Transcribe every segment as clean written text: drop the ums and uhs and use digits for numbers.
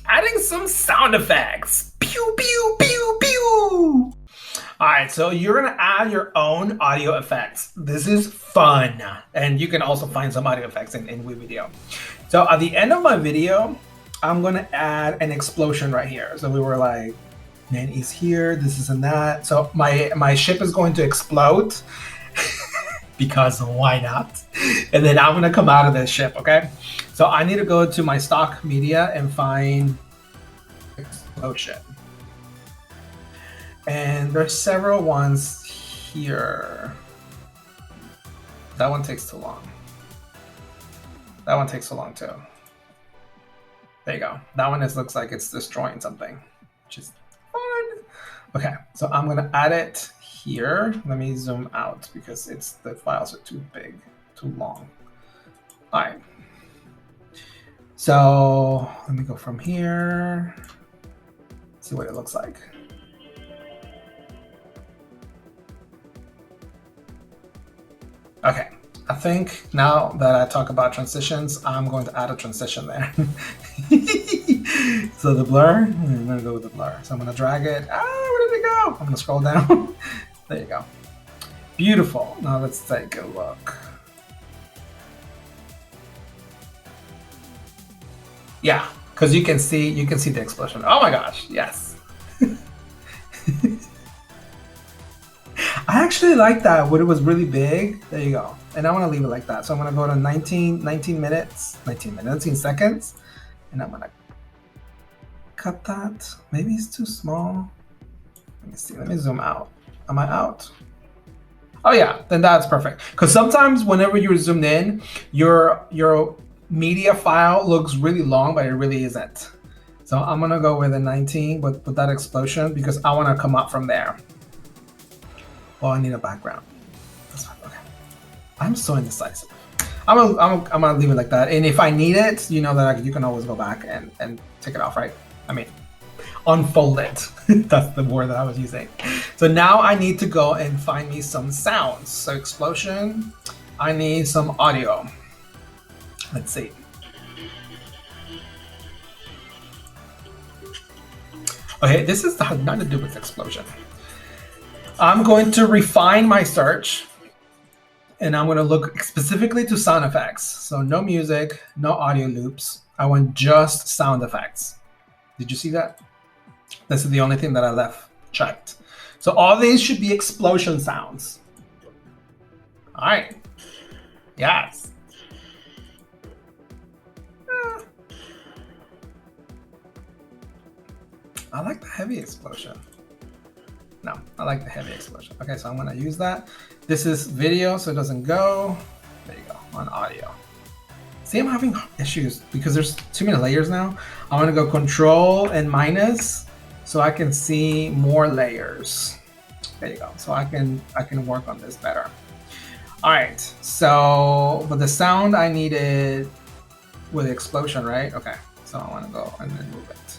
adding some sound effects. Pew, pew, pew, pew. All right, so you're gonna add your own audio effects. This is fun. And you can also find some audio effects in WeVideo. So at the end of my video, I'm gonna add an explosion right here. So we were like, man, he's here, this is and that. So my ship is going to explode because why not? And then I'm gonna come out of this ship, okay? So I need to go to my stock media and find explosion. And there's several ones here. That one takes too long. That one takes too long too. There you go. That one looks like it's destroying something, which is fun. Okay, so I'm gonna add it here. Let me zoom out because the files are too big, too long. All right. So let me go from here. See what it looks like. Okay, I think now that I talk about transitions, I'm going to add a transition there. So the blur, I'm gonna go with the blur. So I'm gonna drag it. Where did it go? I'm gonna scroll down. There you go. Beautiful. Now let's take a look. Yeah, because you can see the explosion. Oh my gosh, yes. I actually like that when it was really big. There you go. And I want to leave it like that. So I'm going to go to 19 seconds. And I'm going to cut that. Maybe it's too small. Let me see. Let me zoom out. Am I out? Oh yeah, then that's perfect. Because sometimes whenever you're zoomed in, your media file looks really long, but it really isn't. So I'm going to go with a 19 with that explosion because I want to come up from there. Oh, I need a background. That's fine. Okay. I'm so indecisive. I'm gonna leave it like that. And if I need it, you know that you can always go back and take it off, right? I mean, unfold it. That's the word that I was using. So now I need to go and find me some sounds. So explosion. I need some audio. Let's see. Okay, this has nothing to do with explosion. I'm going to refine my search and I'm going to look specifically to sound effects. So no music, no audio loops. I want just sound effects. Did you see that? This is the only thing that I left checked. So all these should be explosion sounds. All right. Yes. I like the heavy explosion. No, I like the heavy explosion. Okay, so I'm gonna use that. This is video, so it doesn't go. There you go, on audio. See, I'm having issues because there's too many layers now. I'm gonna go control and minus so I can see more layers. There you go, so I can work on this better. All right, so, but the sound I needed with the explosion, right? Okay, so I wanna go and then move it.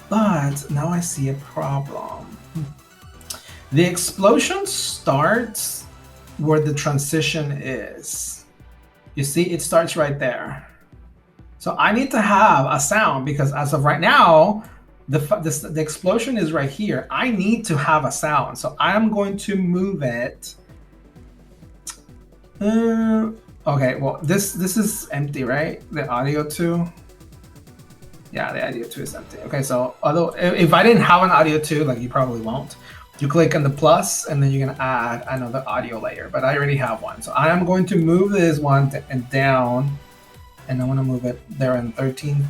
But now I see a problem. The explosion starts where the transition is. You see, it starts right there. So I need to have a sound because as of right now, the explosion is right here. I need to have a sound. So I'm going to move it. Okay, well, this is empty, right? The audio too. Yeah, the audio 2 is empty. Okay, so although if I didn't have an audio 2, like you probably won't, you click on the plus and then you're gonna add another audio layer, but I already have one. So I am going to move this one and down, and I wanna move it there in 13.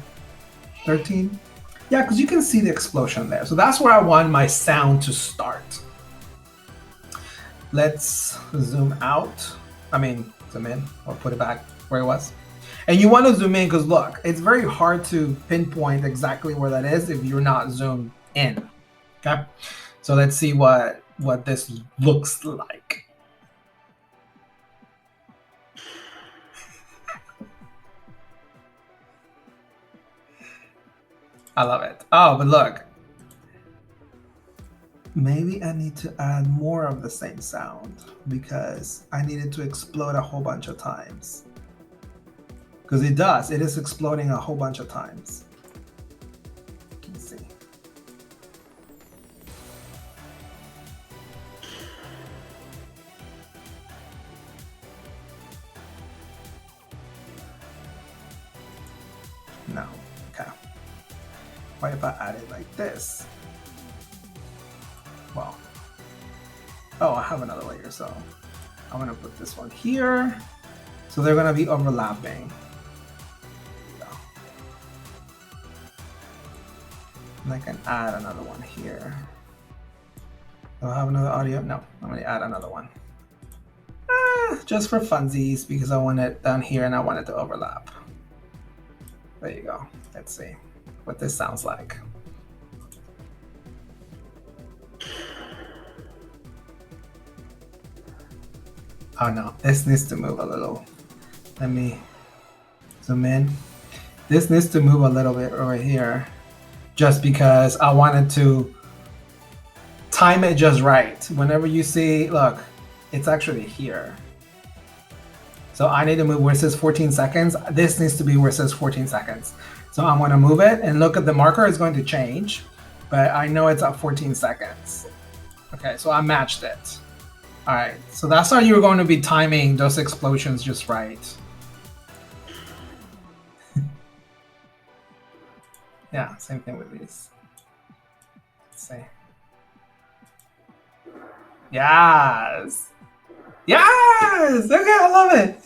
Yeah, because you can see the explosion there. So that's where I want my sound to start. Let's zoom out. I mean, zoom in or put it back where it was. And you want to zoom in because look, it's very hard to pinpoint exactly where that is if you're not zoomed in. Okay, so let's see what this looks like. I love it. Oh, but look, maybe I need to add more of the same sound because I needed to explode a whole bunch of times. Because it is exploding a whole bunch of times. What if I add it like this? Well, oh, I have another layer, so I'm gonna put this one here. So they're gonna be overlapping. And I can add another one here. Do I have another audio? No, I'm gonna add another one. Just for funsies, because I want it down here and I want it to overlap. There you go. Let's see what this sounds like. Oh no, this needs to move a little. Let me zoom in. This needs to move a little bit over here, just because I wanted to time it just right. Whenever you see, look, it's actually here. So I need to move where it says 14 seconds. This needs to be where it says 14 seconds. So I'm gonna move it and look at the marker is going to change, but I know it's at 14 seconds. Okay, so I matched it. All right, so that's how you're going to be timing those explosions just right. Yeah, same thing with these. Let's see. Yes! Yes! Okay, I love it!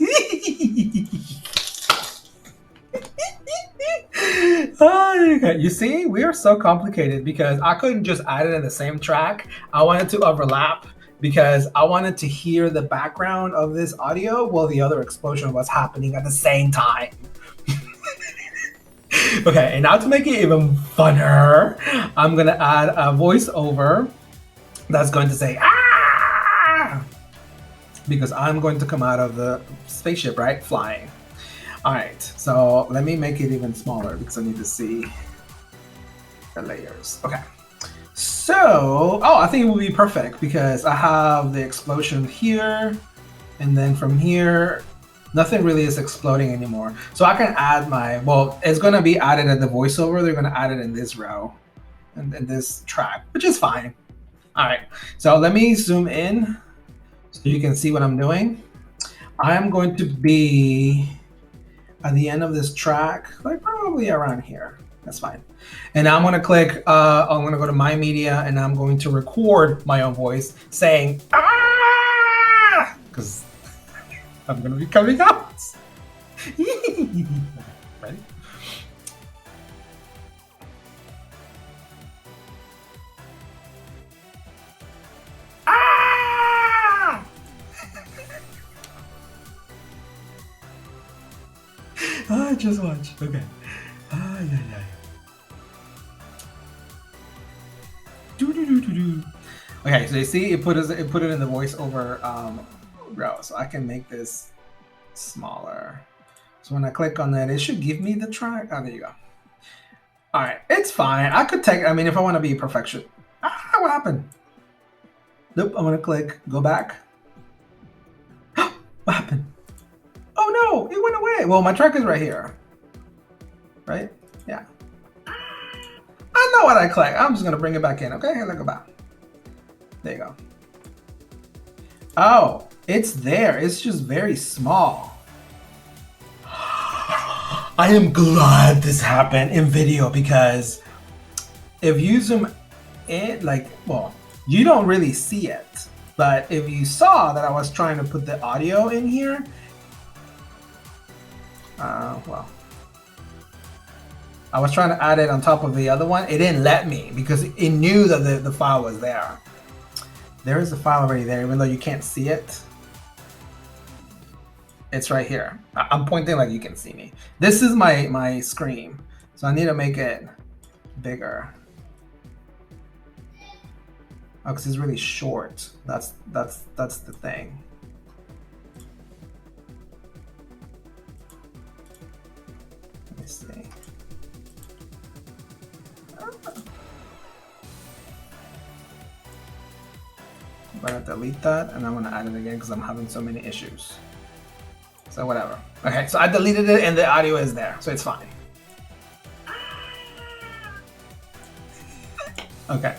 Oh, okay. You see, we are so complicated because I couldn't just add it in the same track. I wanted to overlap because I wanted to hear the background of this audio while the other explosion was happening at the same time. Okay, and now to make it even funner, I'm gonna add a voiceover that's going to say, ah! Because I'm going to come out of the spaceship, right? Flying. All right, so let me make it even smaller because I need to see the layers. Okay, so, oh, I think it will be perfect because I have the explosion here, and then from here, nothing really is exploding anymore. So I can add my, well, it's gonna be added at the voiceover. They're gonna add it in this row and in this track, which is fine. All right, so let me zoom in so you can see what I'm doing. I am going to be at the end of this track, like probably around here. That's fine. And I'm gonna click, I'm gonna go to My Media and I'm going to record my own voice saying, ah! Because I'm gonna be coming out. Ready? Ah! Just watch. Okay. Yeah, yeah. Okay, so you see, it put it in the voiceover row, so I can make this smaller. So when I click on that, it should give me the track. Oh, there you go. All right, it's fine. I could take. I mean, if I want to be perfection. What happened? Nope. I'm gonna click. Go back. What happened? Oh no! It went away. Well, my track is right here. Right? Yeah. I know what I click. I'm just gonna bring it back in. Okay, here, let go back. There you go. Oh, it's there. It's just very small. I am glad this happened in video because if you zoom in, like, well, you don't really see it. But if you saw that I was trying to put the audio in here, well, I was trying to add it on top of the other one. It didn't let me because it knew that the file was there. There is a file already there, even though you can't see it. It's right here. I'm pointing like you can see me. This is my screen, so I need to make it bigger. Oh, because it's really short. That's the thing. Let me see. I'm gonna delete that and I'm gonna add it again because I'm having so many issues. So whatever. Okay, so I deleted it and the audio is there, so it's fine. Okay,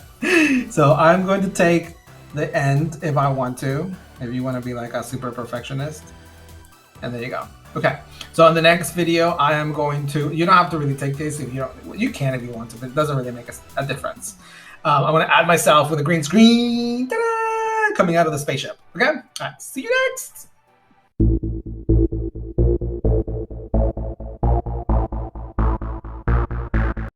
so I'm going to take the end if I want to, if you want to be like a super perfectionist. And there you go. Okay, so in the next video, I am going to, you don't have to really take this if you don't, you can if you want to, but it doesn't really make a difference. I'm going to add myself with a green screen, ta-da, coming out of the spaceship. Okay, all right, see you next.